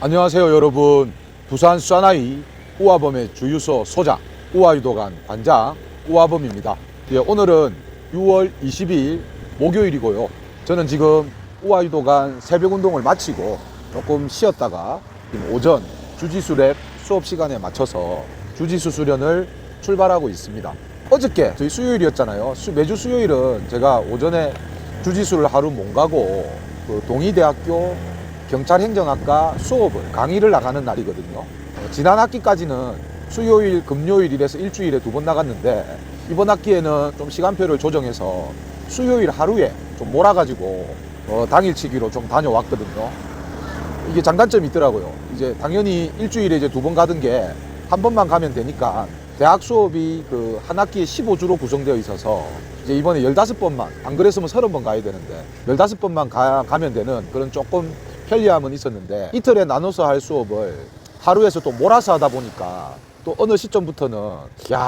안녕하세요 여러분. 부산 사나이 우아범의 주유소 소장 우아유도관 관장 우아범입니다. 오늘은 6월 20일 목요일이고요. 저는 지금 우아유도관 새벽운동을 마치고 조금 쉬었다가 오전 주짓수 랩 수업 시간에 맞춰서 주짓수 수련을 출발하고 있습니다. 어저께 저희 수요일이었잖아요. 매주 수요일은 제가 오전에 주짓수를 하루 못 가고 동의대학교 경찰행정학과 수업을 강의를 나가는 날이거든요. 지난 학기까지는 수요일, 금요일 이래서 일주일에 2번 나갔는데 이번 학기에는 좀 시간표를 조정해서 수요일 하루에 좀 몰아가지고 당일치기로 좀 다녀왔거든요. 이게 장단점이 있더라고요. 이제 당연히 일주일에 이제 2번 가던 게 한 번만 가면 되니까 대학 수업이 한 학기에 15주로 구성되어 있어서 이제 이번에 15번만, 안 그랬으면 30번 가야 되는데 15번만 가면 되는 그런 조금 편리함은 있었는데 이틀에 나눠서 할 수업을 하루에서 또 몰아서 하다 보니까 또 어느 시점부터는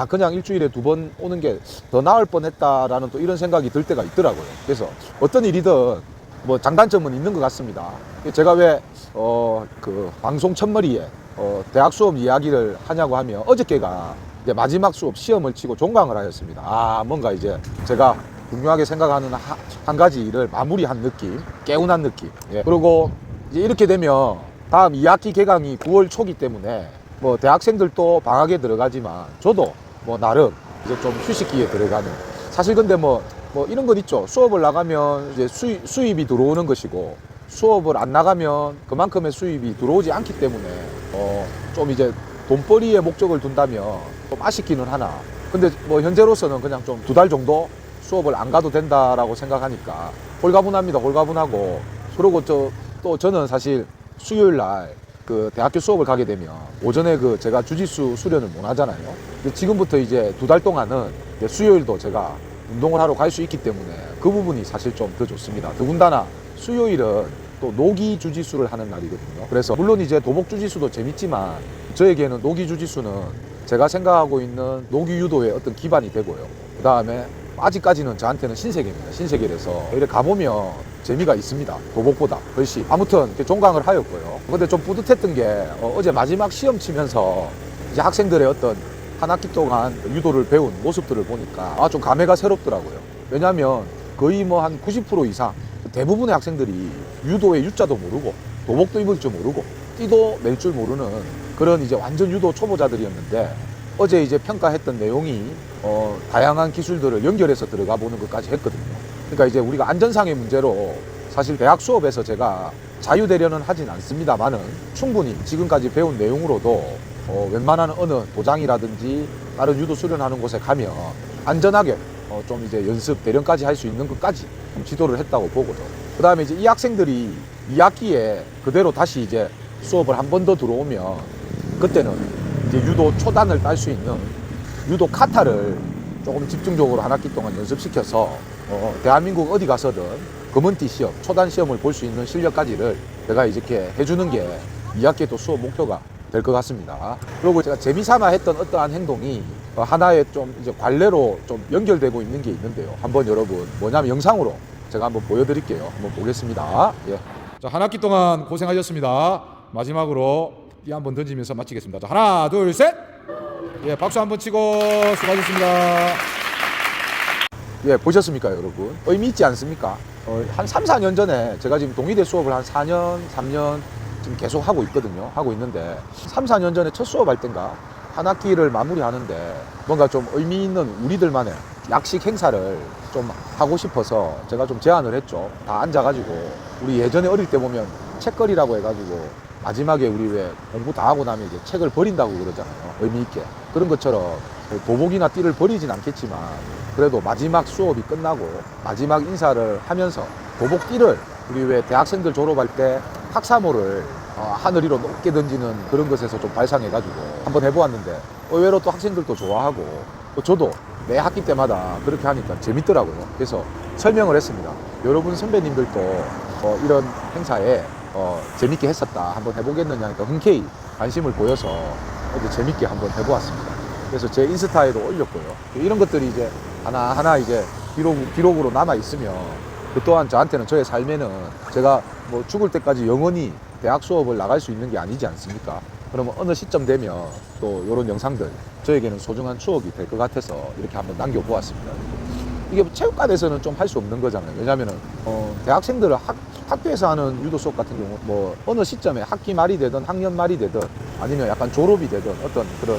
그냥 일주일에 2번 오는 게 더 나을 뻔했다라는 또 이런 생각이 들 때가 있더라고요. 그래서 어떤 일이든 뭐 장단점은 있는 것 같습니다. 제가 왜 방송 첫머리에 대학 수업 이야기를 하냐고 하면 어저께가 이제 마지막 수업 시험을 치고 종강을 하였습니다. 뭔가 이제 제가 중요하게 생각하는 한 가지 일을 마무리한 느낌, 개운한 느낌. 그리고 이제 이렇게 되면 다음 2학기 개강이 9월 초기 때문에 뭐 대학생들도 방학에 들어가지만 저도 뭐 나름 이제 좀 휴식기에 들어가는, 사실 근데 뭐 이런 건 있죠. 수업을 나가면 이제 수입이 들어오는 것이고 수업을 안 나가면 그만큼의 수입이 들어오지 않기 때문에 좀 이제 돈벌이에 목적을 둔다면 좀 아쉽기는 하나. 근데 뭐 현재로서는 그냥 좀 2달 정도 수업을 안 가도 된다라고 생각하니까 홀가분합니다. 홀가분하고. 그리고 또 저는 사실 수요일 날 대학교 수업을 가게 되면 오전에 제가 주짓수 수련을 못 하잖아요. 지금부터 이제 2달 동안은 수요일도 제가 운동을 하러 갈 수 있기 때문에 그 부분이 사실 좀 더 좋습니다. 더군다나 수요일은 또 노기 주짓수를 하는 날이거든요. 그래서 물론 이제 도복 주짓수도 재밌지만 저에게는 노기 주짓수는 제가 생각하고 있는 노기 유도의 어떤 기반이 되고요. 그 다음에 아직까지는 저한테는 신세계입니다. 신세계라서 이렇게 가보면 재미가 있습니다. 도복보다 훨씬. 아무튼 종강을 하였고요. 근데 좀 뿌듯했던 게 어제 마지막 시험 치면서 이제 학생들의 어떤 한 학기 동안 유도를 배운 모습들을 보니까 좀 감회가 새롭더라고요. 왜냐하면 거의 뭐 한 90% 이상 대부분의 학생들이 유도의 유자도 모르고 도복도 입을 줄 모르고 띠도 멜 줄 모르는 그런 이제 완전 유도 초보자들이었는데 어제 이제 평가했던 내용이 다양한 기술들을 연결해서 들어가 보는 것까지 했거든요. 그러니까 이제 우리가 안전상의 문제로 사실 대학 수업에서 제가 자유대련은 하진 않습니다만은 충분히 지금까지 배운 내용으로도 웬만한 어느 도장이라든지 다른 유도 수련하는 곳에 가면 안전하게 좀 이제 연습 대련까지 할 수 있는 것까지 지도를 했다고 보거든. 그 다음에 이제 이 학생들이 2학기에 그대로 다시 이제 수업을 한 번 더 들어오면 그때는 이제 유도 초단을 딸 수 있는 유도 카타를 조금 집중적으로 한 학기 동안 연습시켜서 대한민국 어디 가서든 검은띠 시험, 초단 시험을 볼 수 있는 실력까지를 제가 이렇게 해주는 게 2학기 또 수업 목표가 될 것 같습니다. 그리고 제가 재미삼아 했던 어떠한 행동이 하나의 좀 이제 관례로 좀 연결되고 있는 게 있는데요. 한번 여러분 뭐냐면 영상으로 제가 한번 보여드릴게요. 한번 보겠습니다. 자, 한 학기 동안 고생하셨습니다. 마지막으로 띠 한번 던지면서 마치겠습니다. 자, 하나, 둘, 셋. 박수 한번 치고 수고하셨습니다. 보셨습니까, 여러분? 의미 있지 않습니까? 한 3, 4년 전에 제가 지금 동의대 수업을 한 4년, 3년 지금 계속 하고 있거든요. 하고 있는데 3, 4년 전에 첫 수업할 땐가 한 학기를 마무리하는데 뭔가 좀 의미 있는 우리들만의 약식 행사를 좀 하고 싶어서 제가 좀 제안을 했죠. 다 앉아가지고 우리 예전에 어릴 때 보면 책거리라고 해가지고 마지막에 우리 왜 공부 다 하고 나면 이제 책을 버린다고 그러잖아요. 의미 있게. 그런 것처럼 도복이나 띠를 버리진 않겠지만 그래도 마지막 수업이 끝나고 마지막 인사를 하면서 도복 띠를 우리 왜 대학생들 졸업할 때 학사모를 하늘 위로 높게 던지는 그런 것에서 좀 발상해가지고 한번 해보았는데 의외로 또 학생들도 좋아하고 또 저도 매 학기 때마다 그렇게 하니까 재밌더라고요. 그래서 설명을 했습니다. 여러분 선배님들도 이런 행사에 재밌게 했었다. 한번 해보겠느냐 하니까 흔쾌히 관심을 보여서 어제 재밌게 한번 해보았습니다. 그래서 제 인스타에도 올렸고요. 이런 것들이 이제 하나하나 이제 기록으로 남아 있으면 그 또한 저한테는 저의 삶에는 제가 뭐 죽을 때까지 영원히 대학 수업을 나갈 수 있는 게 아니지 않습니까? 그러면 어느 시점 되면 또 이런 영상들 저에게는 소중한 추억이 될 것 같아서 이렇게 한번 남겨보았습니다. 이게 체육관에서는 좀 할 수 없는 거잖아요. 왜냐면은 대학생들은 학교에서 하는 유도 수업 같은 경우 뭐 어느 시점에 학기 말이 되든 학년 말이 되든 아니면 약간 졸업이 되든 어떤 그런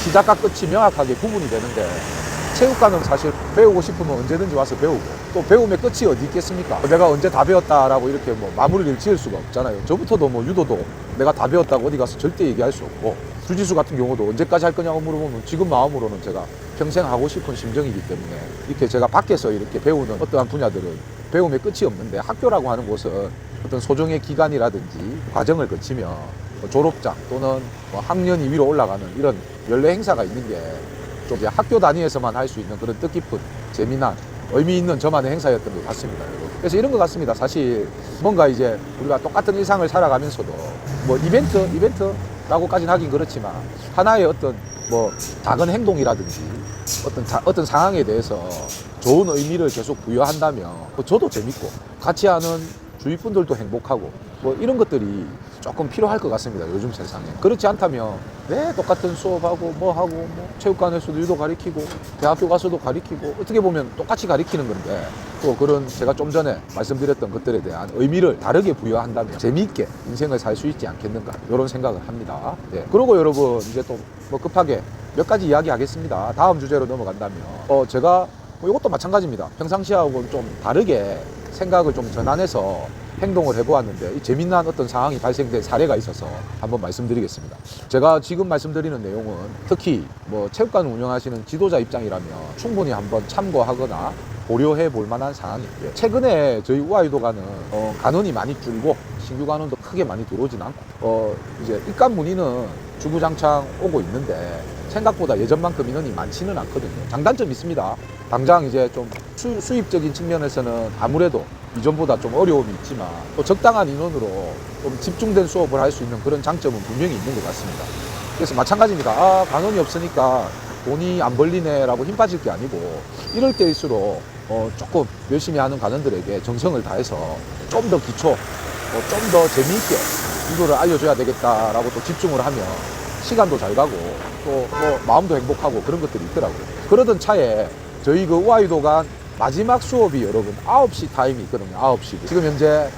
시작과 끝이 명확하게 구분이 되는데, 체육관은 사실 배우고 싶으면 언제든지 와서 배우고, 또 배움의 끝이 어디 있겠습니까? 내가 언제 다 배웠다라고 이렇게 뭐 마무리를 지을 수가 없잖아요. 저부터도 뭐 유도도 내가 다 배웠다고 어디 가서 절대 얘기할 수 없고, 주짓수 같은 경우도 언제까지 할 거냐고 물어보면 지금 마음으로는 제가 평생 하고 싶은 심정이기 때문에, 이렇게 제가 밖에서 이렇게 배우는 어떠한 분야들은 배움의 끝이 없는데, 학교라고 하는 곳은 어떤 소정의 기간이라든지 과정을 거치며 졸업장 또는 뭐 학년이 위로 올라가는 이런 연례 행사가 있는 게 좀 학교 단위에서만 할 수 있는 그런 뜻깊은 재미난 의미 있는 저만의 행사였던 것 같습니다. 그래서 이런 것 같습니다. 사실 뭔가 이제 우리가 똑같은 일상을 살아가면서도 뭐 이벤트라고까지는 하긴 그렇지만, 하나의 어떤 뭐 작은 행동이라든지 어떤 상황에 대해서 좋은 의미를 계속 부여한다면 저도 재밌고 같이 하는 주위 분들도 행복하고 뭐 이런 것들이 조금 필요할 것 같습니다. 요즘 세상에. 그렇지 않다면 왜 똑같은 수업하고 뭐 하고 뭐 체육관에서도 유도 가리키고 대학교 가서도 가리키고, 어떻게 보면 똑같이 가리키는 건데, 또 그런 제가 좀 전에 말씀드렸던 것들에 대한 의미를 다르게 부여한다면 재미있게 인생을 살 수 있지 않겠는가, 이런 생각을 합니다. 예. 그리고 여러분, 이제 또 뭐 급하게 몇 가지 이야기 하겠습니다. 다음 주제로 넘어간다면 제가 뭐 이것도 마찬가지입니다. 평상시하고는 좀 다르게 생각을 좀 전환해서 행동을 해보았는데, 이 재미난 어떤 상황이 발생된 사례가 있어서 한번 말씀드리겠습니다. 제가 지금 말씀드리는 내용은 특히 뭐 체육관을 운영하시는 지도자 입장이라면 충분히 한번 참고하거나 고려해 볼 만한 상황이고요. 최근에 저희 우아유도관은 간원이 많이 줄고 신규 간원도 크게 많이 들어오진 않고 이제 입관 문의는 주구장창 오고 있는데 생각보다 예전만큼 인원이 많지는 않거든요. 장단점이 있습니다. 당장 이제 좀 수입적인 측면에서는 아무래도 이전보다 좀 어려움이 있지만, 또 적당한 인원으로 좀 집중된 수업을 할 수 있는 그런 장점은 분명히 있는 것 같습니다. 그래서 마찬가지입니다. 간원이 없으니까 돈이 안 벌리네 라고 힘 빠질 게 아니고, 이럴 때일수록 조금 열심히 하는 간원들에게 정성을 다해서 좀 더 기초, 좀 더 재미있게 이거를 알려줘야 되겠다라고 또 집중을 하면 시간도 잘 가고 또 뭐 마음도 행복하고 그런 것들이 있더라고요. 그러던 차에 저희 그 우아유도관 마지막 수업이 여러분 9시 타임이 있거든요. 9시. 지금 현재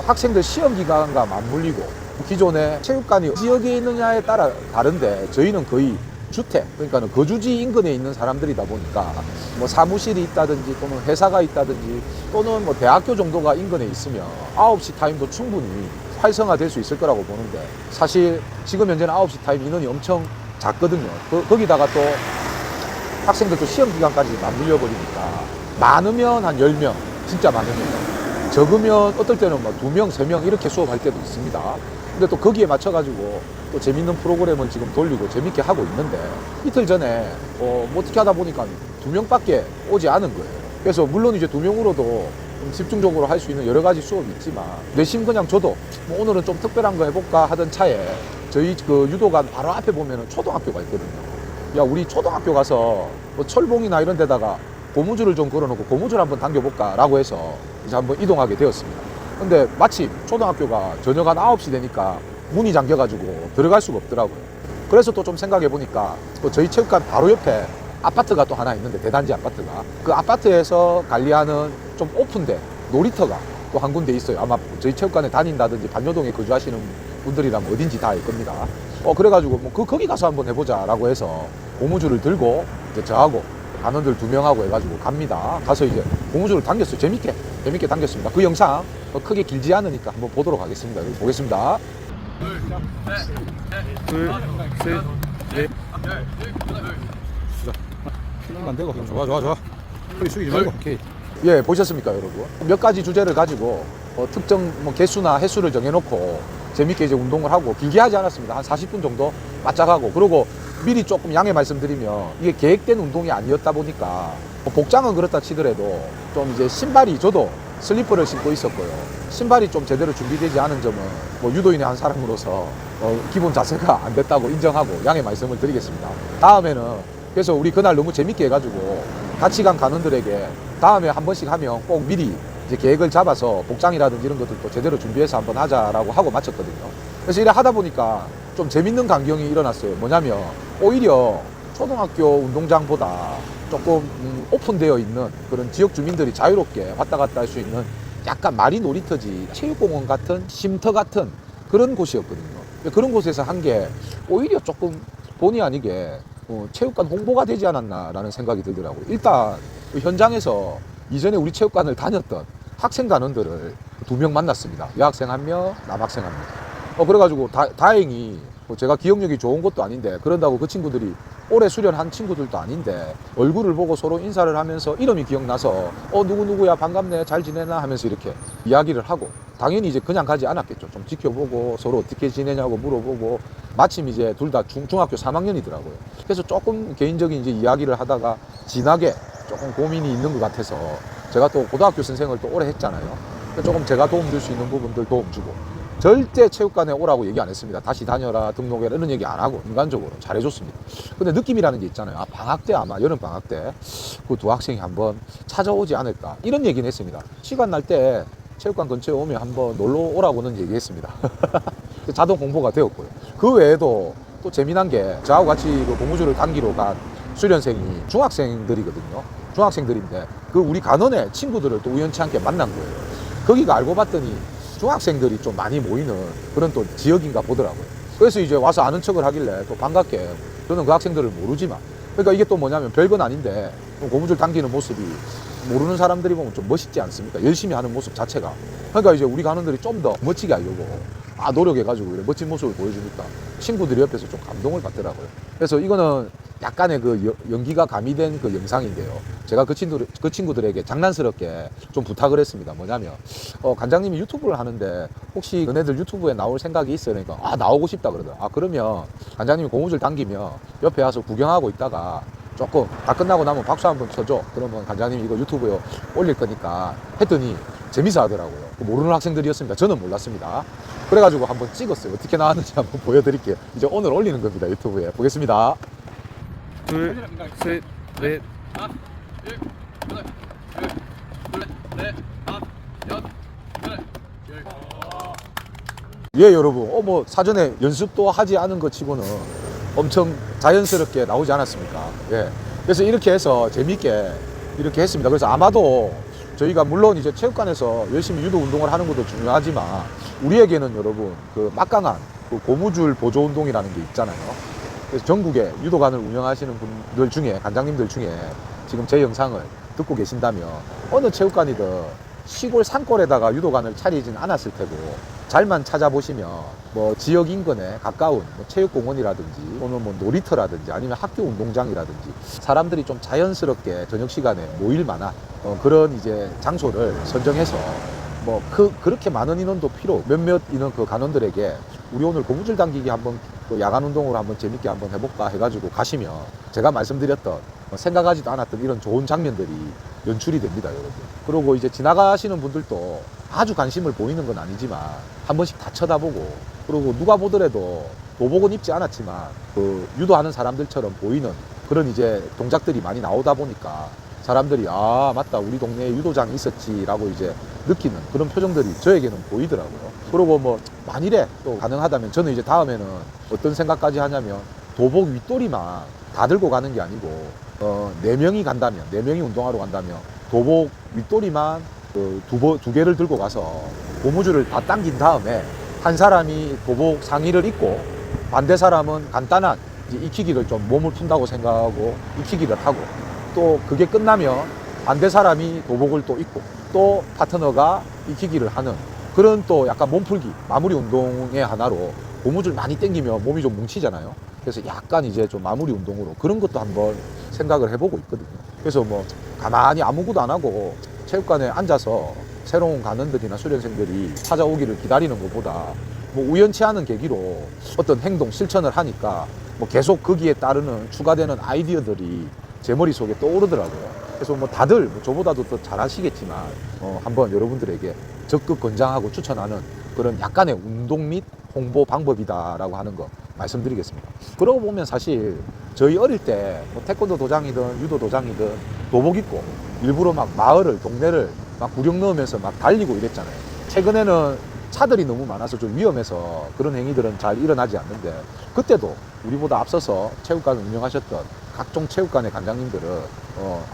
학생들 시험 기간과 맞물리고, 기존에 체육관이 지역에 있느냐에 따라 다른데 저희는 거의 주택, 그러니까 거주지 인근에 있는 사람들이다 보니까 뭐 사무실이 있다든지 또는 회사가 있다든지 또는 뭐 대학교 정도가 인근에 있으면 9시 타임도 충분히 활성화될 수 있을 거라고 보는데, 사실 지금 현재는 9시 타임 인원이 엄청 작거든요. 거기다가 또 학생들도 시험 기간까지 맞물려 버리니까 많으면 한 10명, 진짜 많으면, 적으면 어떨 때는 막 2명, 3명 이렇게 수업할 때도 있습니다. 근데 또 거기에 맞춰가지고 또 재밌는 프로그램을 지금 돌리고 재밌게 하고 있는데, 이틀 전에 뭐 어떻게 하다 보니까 2명밖에 오지 않은 거예요. 그래서 물론 이제 2명으로도 좀 집중적으로 할 수 있는 여러 가지 수업이 있지만, 내심 그냥 저도 뭐 오늘은 좀 특별한 거 해볼까 하던 차에 저희 그 유도관 바로 앞에 보면은 초등학교가 있거든요. 야, 우리 초등학교 가서 뭐 철봉이나 이런 데다가 고무줄을 좀 걸어놓고 고무줄 한번 당겨볼까 라고 해서 이제 한번 이동하게 되었습니다. 근데 마침 초등학교가 저녁 한 9시 되니까 문이 잠겨가지고 들어갈 수가 없더라고요. 그래서 또 좀 생각해 보니까 또 저희 체육관 바로 옆에 아파트가 또 하나 있는데, 대단지 아파트가, 그 아파트에서 관리하는 좀 오픈된 놀이터가 또 한 군데 있어요. 아마 저희 체육관에 다닌다든지 반려동에 거주하시는 분들이라면 어딘지 다 알 겁니다. 그래가지고 뭐 거기 가서 한번 해보자 라고 해서 고무줄을 들고 이제 저하고 간원들 2명하고 해가지고 갑니다. 가서 이제 고무줄을 당겼어요. 재밌게 당겼습니다. 그 영상 크게 길지 않으니까 한번 보도록 하겠습니다. 여기 보겠습니다. 둘, 셋, 넷. 필요는 안 되고. 좋아. 소리 숙이지 말고. 오케이. 예, 보셨습니까, 여러분? 몇 가지 주제를 가지고 특정 뭐 개수나 횟수를 정해놓고 재밌게 이제 운동을 하고, 길게 하지 않았습니다. 한 40분 정도 바짝 하고, 그리고 미리 조금 양해 말씀드리면 이게 계획된 운동이 아니었다 보니까 복장은 그렇다 치더라도 좀 이제 신발이, 저도 슬리퍼를 신고 있었고요. 신발이 좀 제대로 준비되지 않은 점은 뭐 유도인의 한 사람으로서 기본 자세가 안 됐다고 인정하고 양해 말씀을 드리겠습니다. 다음에는, 그래서 우리 그날 너무 재밌게 해가지고 같이 간 간원들에게 다음에 한 번씩 하면 꼭 미리 이제 계획을 잡아서 복장이라든지 이런 것들도 제대로 준비해서 한번 하자라고 하고 마쳤거든요. 그래서 이래 하다 보니까 좀 재밌는 광경이 일어났어요. 뭐냐면 오히려 초등학교 운동장보다 조금 오픈되어 있는 그런 지역 주민들이 자유롭게 왔다 갔다 할 수 있는 약간 마린 놀이터지 체육공원 같은 쉼터 같은 그런 곳이었거든요. 그런 곳에서 한 게 오히려 조금 본의 아니게 체육관 홍보가 되지 않았나라는 생각이 들더라고요. 일단 그 현장에서 이전에 우리 체육관을 다녔던 학생 단원들을 2명 만났습니다. 여학생 1명, 남학생 1명. 그래가지고 다행히 제가 기억력이 좋은 것도 아닌데 그런다고 그 친구들이 오래 수련한 친구들도 아닌데 얼굴을 보고 서로 인사를 하면서 이름이 기억나서 누구누구야 반갑네 잘 지내나 하면서 이렇게 이야기를 하고 당연히 이제 그냥 가지 않았겠죠. 좀 지켜보고 서로 어떻게 지내냐고 물어보고 마침 이제 둘 다 중학교 3학년이더라고요. 그래서 조금 개인적인 이제 이야기를 하다가 진하게 조금 고민이 있는 것 같아서 제가 또 고등학교 선생을 또 오래 했잖아요. 조금 제가 도움 줄 수 있는 부분들 도움 주고 절대 체육관에 오라고 얘기 안 했습니다. 다시 다녀라 등록해라 이런 얘기 안 하고 인간적으로 잘해줬습니다. 근데 느낌이라는 게 있잖아요. 방학 때 아마 여름 방학 때 그 두 학생이 한번 찾아오지 않을까 이런 얘기는 했습니다. 시간 날 때 체육관 근처에 오면 한번 놀러 오라고는 얘기했습니다. 자동 공보가 되었고요. 그 외에도 또 재미난 게 저하고 같이 그 고무줄을 당기러 간 수련생이 중학생들이거든요. 중학생들인데 그 우리 간원의 친구들을 또 우연치 않게 만난 거예요. 거기가 알고 봤더니 중학생들이 좀 많이 모이는 그런 또 지역인가 보더라고요. 그래서 이제 와서 아는 척을 하길래 또 반갑게 저는 그 학생들을 모르지만 그러니까 이게 또 뭐냐면 별건 아닌데 고무줄 당기는 모습이 모르는 사람들이 보면 좀 멋있지 않습니까? 열심히 하는 모습 자체가. 그러니까 이제 우리 간원들이 좀 더 멋지게 하려고 노력해가지고 이래 멋진 모습을 보여주니까 친구들이 옆에서 좀 감동을 받더라고요. 그래서 이거는 약간의 그 연기가 가미된 그 영상인데요. 제가 그 친구들에게 장난스럽게 좀 부탁을 했습니다. 뭐냐면, 관장님이 유튜브를 하는데 혹시 너네들 유튜브에 나올 생각이 있어요? 그러니까, 나오고 싶다 그러더라고요. 그러면 관장님이 고무줄 당기면 옆에 와서 구경하고 있다가 조금 다 끝나고 나면 박수 한번 쳐줘. 그러면 관장님이 이거 유튜브에 올릴 거니까 했더니 재밌어 하더라고요. 모르는 학생들이었습니다. 저는 몰랐습니다. 그래가지고 한번 찍었어요. 어떻게 나왔는지 한번 보여드릴게요. 이제 오늘 올리는 겁니다. 유튜브에. 보겠습니다. 둘, 셋, 넷. 예, 여러분. 뭐 사전에 연습도 하지 않은 것 치고는 엄청 자연스럽게 나오지 않았습니까? 예. 그래서 이렇게 해서 재밌게 이렇게 했습니다. 그래서 아마도 저희가 물론 이제 체육관에서 열심히 유도 운동을 하는 것도 중요하지만 우리에게는 여러분 그 막강한 그 고무줄 보조 운동이라는 게 있잖아요. 그래서 전국에 유도관을 운영하시는 분들 중에 관장님들 중에 지금 제 영상을 듣고 계신다면 어느 체육관이든 시골 산골에다가 유도관을 차리진 않았을 테고 잘만 찾아보시면 뭐 지역 인근에 가까운 뭐 체육공원이라든지 또는 뭐 놀이터라든지 아니면 학교 운동장이라든지 사람들이 좀 자연스럽게 저녁 시간에 모일 만한 그런 이제 장소를 선정해서 뭐 그렇게 많은 인원도 필요 몇몇 인원 그 간원들에게 우리 오늘 고무줄 당기기 한번 그 야간 운동으로 한번 재밌게 한번 해볼까 해가지고 가시면 제가 말씀드렸던 생각하지도 않았던 이런 좋은 장면들이 연출이 됩니다, 여러분. 그리고 이제 지나가시는 분들도 아주 관심을 보이는 건 아니지만 한 번씩 다 쳐다보고 그리고 누가 보더라도 도복은 입지 않았지만 그 유도하는 사람들처럼 보이는 그런 이제 동작들이 많이 나오다 보니까 사람들이 맞다 우리 동네에 유도장이 있었지라고 이제 느끼는 그런 표정들이 저에게는 보이더라고요. 그리고 뭐 만일에 또 가능하다면 저는 이제 다음에는 어떤 생각까지 하냐면 도복 윗도리만 다 들고 가는 게 아니고 4명이 간다면 4명이 운동하러 간다면 도복 윗도리만 두 개를 들고 가서 고무줄을 다 당긴 다음에 한 사람이 도복 상의를 입고 반대 사람은 간단한 이제 익히기를 좀 몸을 푼다고 생각하고 익히기를 하고 또 그게 끝나면 반대 사람이 도복을 또 입고 또 파트너가 익히기를 하는 그런 또 약간 몸풀기 마무리 운동의 하나로 고무줄 많이 당기면 몸이 좀 뭉치잖아요. 그래서 약간 이제 좀 마무리 운동으로 그런 것도 한번 생각을 해보고 있거든요. 그래서 뭐 가만히 아무것도 안 하고 체육관에 앉아서 새로운 간원들이나 수련생들이 찾아오기를 기다리는 것보다 뭐 우연치 않은 계기로 어떤 행동 실천을 하니까 뭐 계속 거기에 따르는 추가되는 아이디어들이 제 머릿속에 떠오르더라고요. 그래서 뭐 다들 뭐 저보다도 더 잘하시겠지만 한번 여러분들에게 적극 권장하고 추천하는 그런 약간의 운동 및 홍보 방법이다라고 하는 거 말씀드리겠습니다. 그러고 보면 사실 저희 어릴 때 뭐 태권도 도장이든 유도 도장이든 도복 입고 일부러 막 마을을 동네를 막 구령 넣으면서 막 달리고 이랬잖아요. 최근에는 차들이 너무 많아서 좀 위험해서 그런 행위들은 잘 일어나지 않는데, 그때도 우리보다 앞서서 체육관을 운영하셨던 각종 체육관의 관장님들은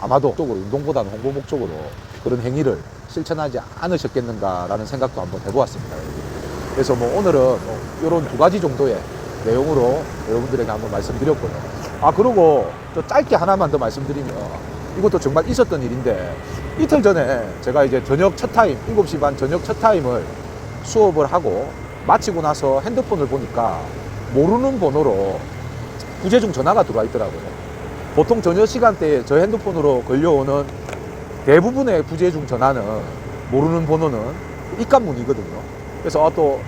아마도 쪽으로 운동보다는 홍보 목적으로 그런 행위를 실천하지 않으셨겠는가라는 생각도 한번 해보았습니다. 그래서 뭐 오늘은 이런 두 가지 정도의 내용으로 여러분들에게 한번 말씀드렸고요. 그리고 또 짧게 하나만 더 말씀드리면, 이것도 정말 있었던 일인데, 이틀 전에 제가 이제 저녁 첫 타임, 7시 반 저녁 첫 타임을 수업을 하고 마치고 나서 핸드폰을 보니까 모르는 번호로 부재중 전화가 들어와 있더라고요. 보통 저녁 시간대에 저 핸드폰으로 걸려오는 대부분의 부재중 전화는, 모르는 번호는 입간 문의거든요. 그래서 또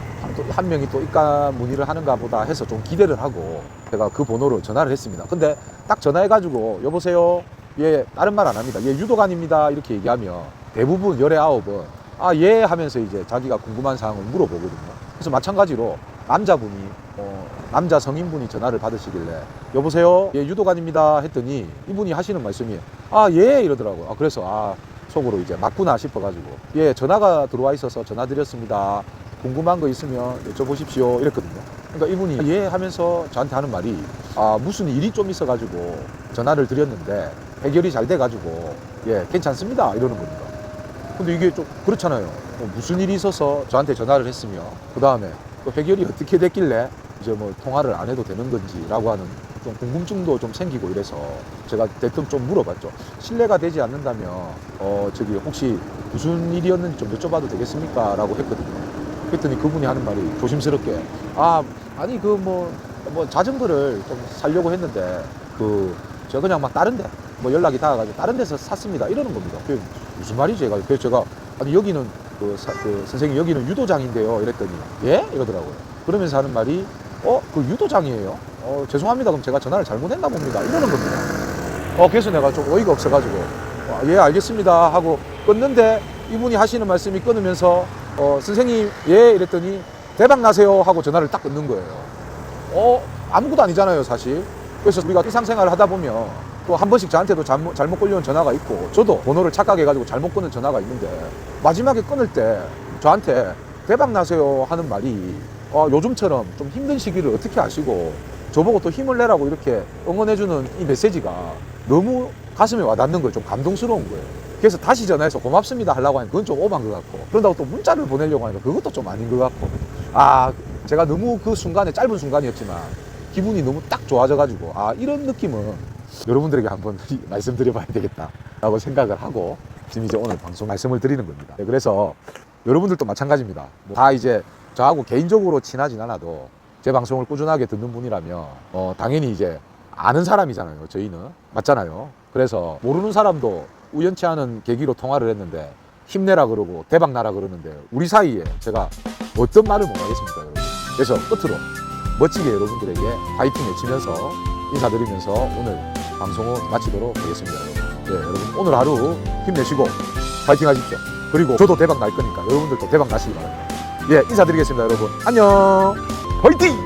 한 명이 또 입간 문의를 하는가 보다 해서 좀 기대를 하고 제가 그 번호로 전화를 했습니다. 근데 딱 전화해가지고 여보세요? 예, 다른 말 안 합니다. 예, 유도관입니다. 이렇게 얘기하면 대부분 19은 예 하면서 이제 자기가 궁금한 사항을 물어보거든요. 그래서 마찬가지로 남자분이 남자 성인분이 전화를 받으시길래 여보세요? 예, 유도관입니다. 했더니 이분이 하시는 말씀이 예 이러더라고요. 그래서 속으로 이제 맞구나 싶어가지고 예, 전화가 들어와 있어서 전화드렸습니다. 궁금한 거 있으면 여쭤보십시오. 이랬거든요. 그러니까 이분이 예 하면서 저한테 하는 말이 무슨 일이 좀 있어가지고 전화를 드렸는데 해결이 잘 돼가지고 예, 괜찮습니다. 이러는 겁니다. 근데 이게 좀 그렇잖아요. 무슨 일이 있어서 저한테 전화를 했으며 그 다음에 또 해결이 어떻게 됐길래 이제 뭐 통화를 안 해도 되는 건지라고 하는 좀 궁금증도 좀 생기고 이래서 제가 대뜸 좀 물어봤죠. 실례가 되지 않는다면 저기 혹시 무슨 일이었는지 좀 여쭤봐도 되겠습니까? 라고 했거든요. 그랬더니 그분이 하는 말이 조심스럽게 아니 그 뭐 자전거를 좀 사려고 했는데 저 그냥 막 다른데 뭐 연락이 닿아가지고 다른 데서 샀습니다. 이러는 겁니다. 그게 무슨 말이지? 그래서 제가 아니 여기는 선생님 여기는 유도장인데요. 이랬더니 예? 이러더라고요. 그러면서 하는 말이 그 유도장이에요? 죄송합니다. 그럼 제가 전화를 잘못했나 봅니다. 이러는 겁니다. 그래서 내가 좀 어이가 없어가지고 예 알겠습니다 하고 끊는데 이분이 하시는 말씀이 끊으면서 선생님 예 이랬더니 대박 나세요 하고 전화를 딱 끊는 거예요. 아무것도 아니잖아요 사실. 그래서 우리가 일상생활을 하다 보면 또 한 번씩 저한테도 잘못 걸려온 전화가 있고 저도 번호를 착각해가지고 잘못 끊은 전화가 있는데 마지막에 끊을 때 저한테 대박 나세요 하는 말이 요즘처럼 좀 힘든 시기를 어떻게 아시고 저보고 또 힘을 내라고 이렇게 응원해주는 이 메시지가 너무 가슴에 와닿는 거예요. 좀 감동스러운 거예요. 그래서 다시 전화해서 고맙습니다 하려고 하니까 그건 좀 오만 것 같고 그런다고 또 문자를 보내려고 하니까 그것도 좀 아닌 것 같고 제가 너무 그 순간에 짧은 순간이었지만 기분이 너무 딱 좋아져가지고 이런 느낌은 여러분들에게 한번 말씀드려봐야 되겠다 라고 생각을 하고 지금 이제 오늘 방송 말씀을 드리는 겁니다. 그래서 여러분들도 마찬가지입니다. 다 이제 저하고 개인적으로 친하진 않아도 제 방송을 꾸준하게 듣는 분이라면 당연히 이제 아는 사람이잖아요. 저희는 맞잖아요. 그래서 모르는 사람도 우연치 않은 계기로 통화를 했는데 힘내라 그러고 대박 나라 그러는데 우리 사이에 제가 어떤 말을 못 하겠습니까, 여러분. 그래서 끝으로 멋지게 여러분들에게 파이팅 외치면서 인사드리면서 오늘 방송은 마치도록 하겠습니다, 여러분. 네, 여러분 오늘 하루 힘내시고 파이팅 하십시오. 그리고 저도 대박 날 거니까 여러분들도 대박 나시기 바랍니다. 예, 인사드리겠습니다, 여러분. 안녕. 파이팅!